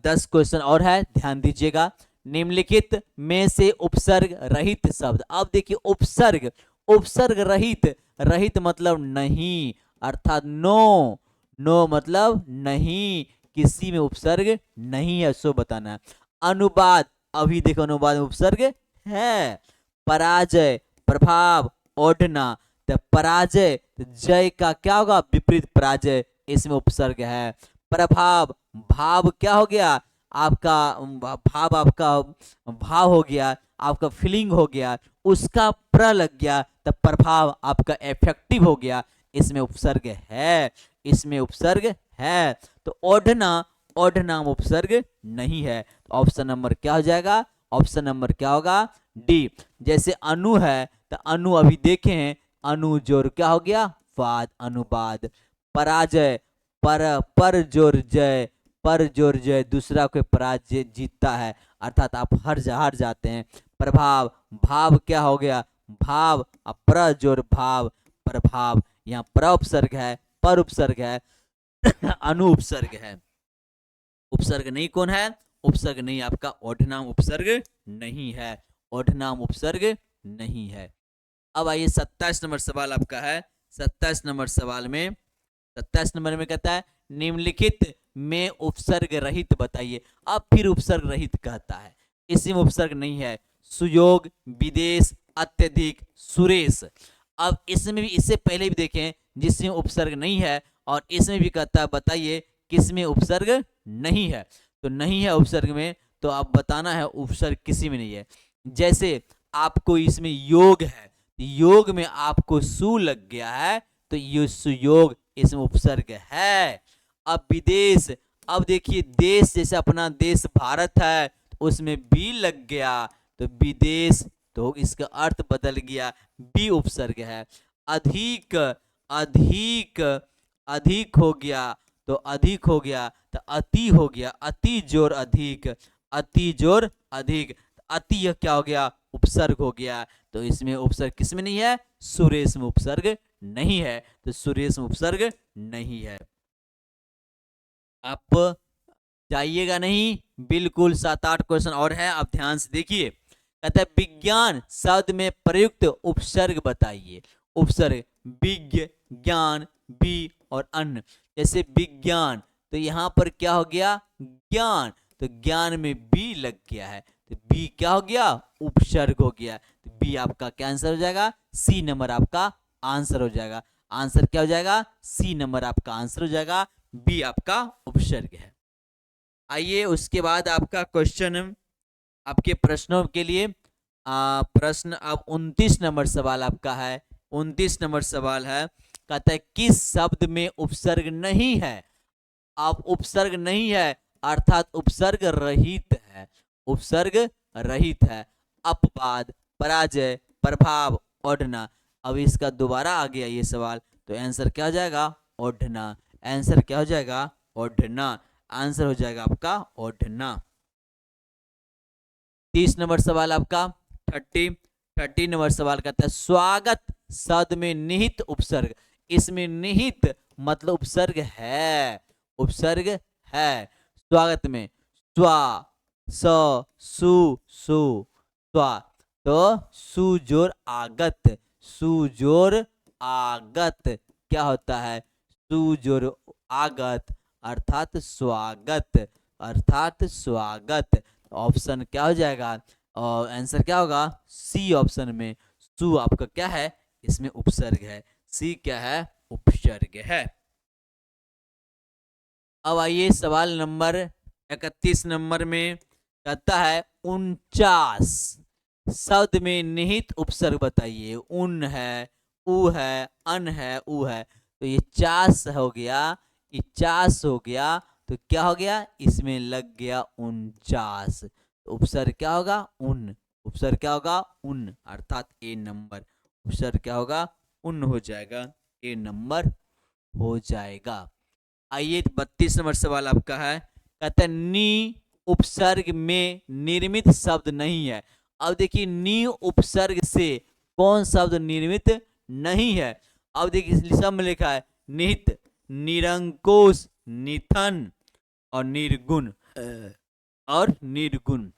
10 क्वेश्चन और है, ध्यान दीजिएगा। निम्नलिखित में से उपसर्ग रहित शब्द। अब देखिए उपसर्ग, उपसर्ग रहित, रहित मतलब नहीं, अर्थात नो, नो मतलब नहीं, किसी में उपसर्ग नहीं है, सो बताना है। अनुवाद, अभी देखो अनुवाद में उपसर्ग है। पराजय, प्रभाव, ओढ़ना। तो पराजय, जय का क्या होगा, विपरीत पराजय, इसमें उपसर्ग है। प्रभाव, भाव क्या हो गया आपका, भाव आपका भाव हो गया, आपका फीलिंग हो गया, उसका प्र लग गया, तो प्रभाव आपका इफेक्टिव हो गया, इसमें उपसर्ग है, इसमें उपसर्ग है। तो ओढ़ना, ओढ़ना में उपसर्ग नहीं है। तो ऑप्शन नंबर क्या हो जाएगा, ऑप्शन नंबर क्या होगा, डी। जैसे अनु है, तो अनु अभी देखे हैं, अनु जोर क्या हो गया, वाद, अनुवाद। पराजय, पर जोर जय, पर जोर जय, दूसरा कोई पराजय जीतता है, अर्थात आप हार जाते हैं। प्रभाव, भाव क्या हो गया, भाव, प्र जोर भाव, प्रभाव। यहाँ प्र उपसर्ग है, पर उपसर्ग है, अनु उपसर्ग है। उपसर्ग नहीं कौन है, उपसर्ग नहीं आपका ओढ़नाम उपसर्ग नहीं है, ओढ़नाम उपसर्ग नहीं है। अब आइए 27 नंबर सवाल आपका है। 27 नंबर सवाल में, 27 नंबर में कहता है निम्नलिखित में उपसर्ग रहित बताइए। अब फिर उपसर्ग रहित कहता है, इसमें उपसर्ग नहीं है। सुयोग, विदेश, अत्यधिक, सुरेश। अब इसमें भी, इससे पहले भी देखें जिसमें उपसर्ग नहीं है, और इसमें भी कहता है बताइए किसमें उपसर्ग नहीं है। तो नहीं है उपसर्ग में, तो आप बताना है उपसर्ग किसी में नहीं है। जैसे आपको इसमें योग है, योग में आपको सु लग गया है, तो ये सुयोग, इसमें उपसर्ग है। अब विदेश, अब देखिए देश, जैसे अपना देश भारत है, तो उसमें बी लग गया, तो विदेश, तो इसका अर्थ बदल गया, बी उपसर्ग है। अधिक, अधिक, अधिक हो गया तो अधिक हो गया, तो अति हो गया, अति जोर अधिक, अति जोर अधिक, अति यह क्या हो गया, उपसर्ग हो गया। तो इसमें उपसर्ग किसमें नहीं है, सुरेश में उपसर्ग नहीं है, तो सुरेश में उपसर्ग नहीं है। आप जाइएगा नहीं, बिल्कुल 7-8 क्वेश्चन और है, आप ध्यान से देखिए। कहता है विज्ञान शब्द में प्रयुक्त उपसर्ग बताइए। उपसर्ग विज्ञ, ज्ञान, बी और अन्न। जैसे विज्ञान, तो यहाँ पर क्या हो गया, ज्ञान, तो ज्ञान में बी लग गया है, तो बी क्या हो गया, उपसर्ग हो गया। तो बी आपका क्या आंसर हो जाएगा, सी नंबर आपका आंसर हो जाएगा। आंसर क्या हो जाएगा, सी नंबर आपका आंसर हो जाएगा, बी आपका उपसर्ग है। आइए उसके बाद आपका क्वेश्चन, आपके प्रश्नों के लिए प्रश्न अब 29 नंबर सवाल आपका है। 29 नंबर सवाल है, कहता है किस शब्द में उपसर्ग नहीं है। अब उपसर्ग नहीं है अर्थात उपसर्ग रहित है, उपसर्ग रहित है। अपवाद, पराजय, प्रभाव, ओढ़ना। अब इसका दोबारा आ गया ये सवाल, तो आंसर क्या हो जाएगा, ओढ़ना। आंसर क्या हो जाएगा, ओढ़ना। आंसर हो जाएगा आपका ओढ़ना। 30 नंबर सवाल आपका 30 नंबर सवाल कहता है स्वागत शब्द में निहित उपसर्ग। इसमें निहित मतलब उपसर्ग है, उपसर्ग है। स्वागत में स्वा, स, सु, सु, स्वा, तो सुजोर आगत, सुजोर आगत क्या होता है, सुजोर आगत अर्थात स्वागत, अर्थात स्वागत। ऑप्शन क्या हो जाएगा, और आंसर क्या होगा, सी ऑप्शन में सु आपका क्या है, इसमें उपसर्ग है। सी क्या है, उपसर्ग है। अब आइए सवाल नंबर 31 नंबर में कहता है 49 शब्द में निहित उपसर्ग बताइए। उन है, उ है, अन है, उ है। तो ये 50 हो गया, ये 50 हो गया, तो क्या हो गया, इसमें लग गया 49। तो उपसर्ग क्या होगा, उन। उपसर्ग क्या होगा, उन अर्थात ए नंबर। उपसर्ग क्या होगा, उन हो जाएगा, ए नंबर हो जाएगा। आइए 32 नंबर सवाल आपका है, कहता है नी उपसर्ग में निर्मित शब्द नहीं है। अब देखिए नी उपसर्ग से कौन शब्द निर्मित नहीं है। अब देखिए सब में लिखा है निहित, निरंकुश, निथन और निर्गुण, और निर्गुण।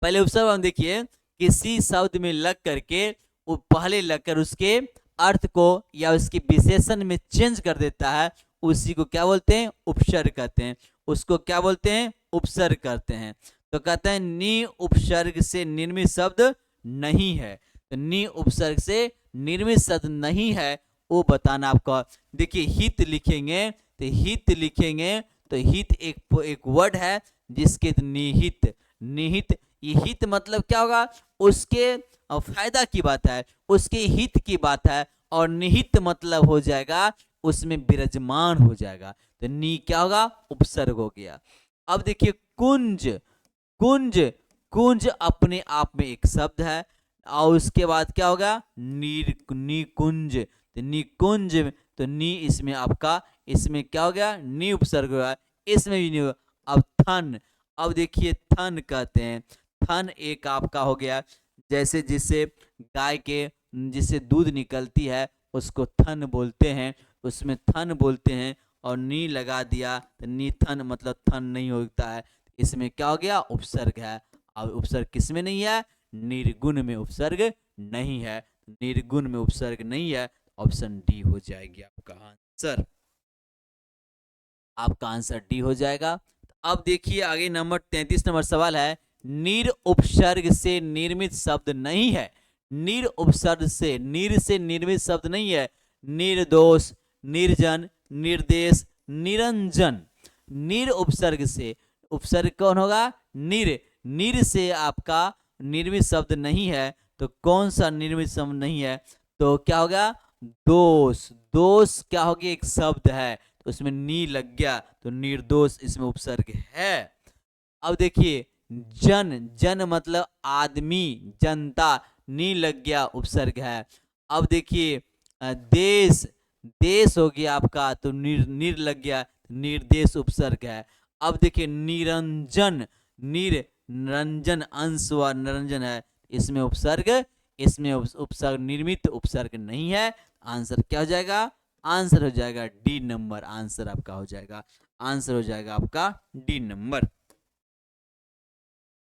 पहले उपसर्ग हम देखिए, किसी शब्द में लग करके पहले लगकर उसके अर्थ को या उसके विशेषण में चेंज कर देता है, उसी को क्या बोलते हैं, उपसर्ग कहते हैं। उसको क्या बोलते हैं, उपसर्ग करते हैं। तो कहते हैं नी उपसर्ग से निर्मित शब्द नहीं है। तो नी उपसर्ग से निर्मित शब्द नहीं है, वो बताना आपको। देखिए हित लिखेंगे, तो हित लिखेंगे, तो हित एक वर्ड है जिसके निहित, निहित, ये हित मतलब क्या होगा, उसके फायदा की बात है, उसके हित की बात है। और निहित मतलब हो जाएगा उसमें विराजमान हो जाएगा। तो नी क्या होगा, उपसर्ग हो गया। अब देखिए कुंज, कुंज, कुंज अपने आप में एक शब्द है, और उसके बाद क्या होगा, निकुंज। तो निकुंज, तो नी इसमें आपका, इसमें क्या हो गया, नी उपसर्ग हुआ, इसमें भी नहीं हुआ। अब थन, अब देखिए थन कहते हैं, थन एक आपका हो गया, जैसे जिससे गाय के जिससे दूध निकलती है उसको थन बोलते हैं, उसमें थन बोलते हैं। और नी लगा दिया तो नी थन मतलब थन नहीं होता है, इसमें क्या हो गया, उपसर्ग है। अब उपसर्ग किसमें नहीं है, निर्गुण में उपसर्ग नहीं है। निर्गुण में उपसर्ग नहीं है, ऑप्शन डी हो जाएगी आपका आंसर। आपका आंसर डी हो जाएगा। अब देखिए आगे नंबर 33 नंबर सवाल है, निर उपसर्ग से निर्मित शब्द नहीं है। निर उपसर्ग से, निर से निर्मित शब्द नहीं है। निर्दोष, निर्जन, निर्देश, निरंजन। निर उपसर्ग से, उपसर्ग कौन होगा, निर, निर से आपका निर्मित शब्द नहीं है। तो कौन सा निर्मित शब्द नहीं है, तो क्या होगा, दोष। दोष क्या होगी, एक शब्द है, तो उसमें नी लग गया, तो निर्दोष इसमें उपसर्ग है। अब देखिए जन, जन मतलब आदमी, जनता, नी लग गया, उपसर्ग है। अब देखिए देश, देश हो गया आपका, तो निर लग गया, निर्देश उपसर्ग है। अब देखिए निरंजन, निरंजन अंश व निरंजन है, इसमें उपसर्ग, इसमें उपसर्ग निर्मित उपसर्ग नहीं है। आंसर क्या हो जाएगा? आंसर हो जाएगा डी नंबर, आंसर आपका हो जाएगा, आंसर हो जाएगा आपका डी नंबर।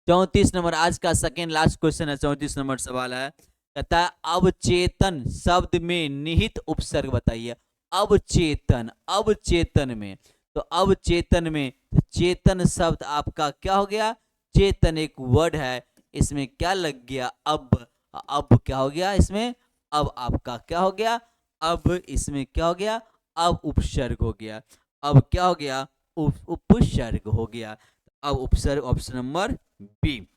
34 नंबर आज का सेकेंड लास्ट क्वेश्चन है। 34 नंबर सवाल है, कहता है अवचेतन शब्द में निहित उपसर्ग बताइए। अवचेतन, अवचेतन में, तो अवचेतन में चेतन शब्द आपका क्या हो गया? चेतन एक वर्ड है, इसमें क्या लग गया? अब, अब क्या हो गया इसमें? अब आपका क्या हो गया? अब इसमें क्या हो गया? अब उपसर्ग हो गया। अब क्या हो गया? उपसर्ग हो गया। अब उपसर्ग ऑप्शन नंबर बी।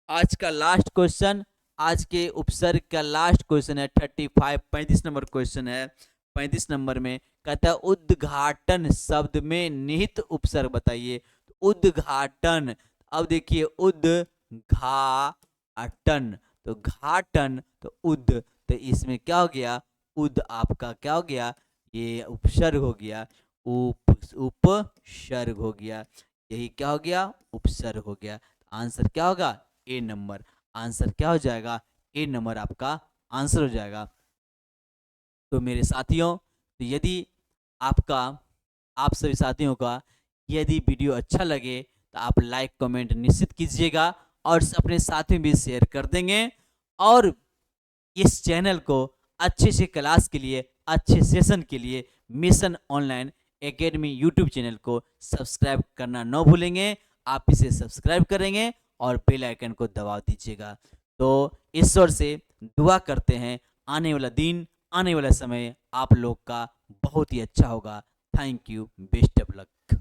आज का लास्ट क्वेश्चन, आज के उपसर्ग का लास्ट क्वेश्चन है 35 नंबर क्वेश्चन है। 35 नंबर में कहता है उद्घाटन शब्द में निहित उपसर्ग बताइए। उद्घाटन, अब देखिए उद्घाटन, तो घाटन, तो उद, तो इसमें क्या हो गया? उद आपका क्या हो गया? ये उपसर्ग हो गया, उपसर्ग हो गया, यही क्या हो गया? उपसर्ग हो गया। आंसर क्या होगा? ए नंबर, आंसर क्या हो जाएगा? ए नंबर आपका आंसर हो जाएगा। तो मेरे साथियों, तो यदि आपका, आप सभी साथियों का यदि वीडियो अच्छा लगे तो आप लाइक कमेंट निश्चित कीजिएगा और अपने साथियों भी शेयर कर देंगे। और इस चैनल को अच्छे से क्लास के लिए, अच्छे सेशन के लिए mission online academy YouTube channel को सब्सक्राइब करना न भूलेंगे। आप इसे सब्सक्राइब करेंगे और बेल आइकन को दबा दीजिएगा। तो ईश्वर से दुआ करते हैं आने वाला दिन, आने वाला समय आप लोग का बहुत ही अच्छा होगा। Thank you, best of luck.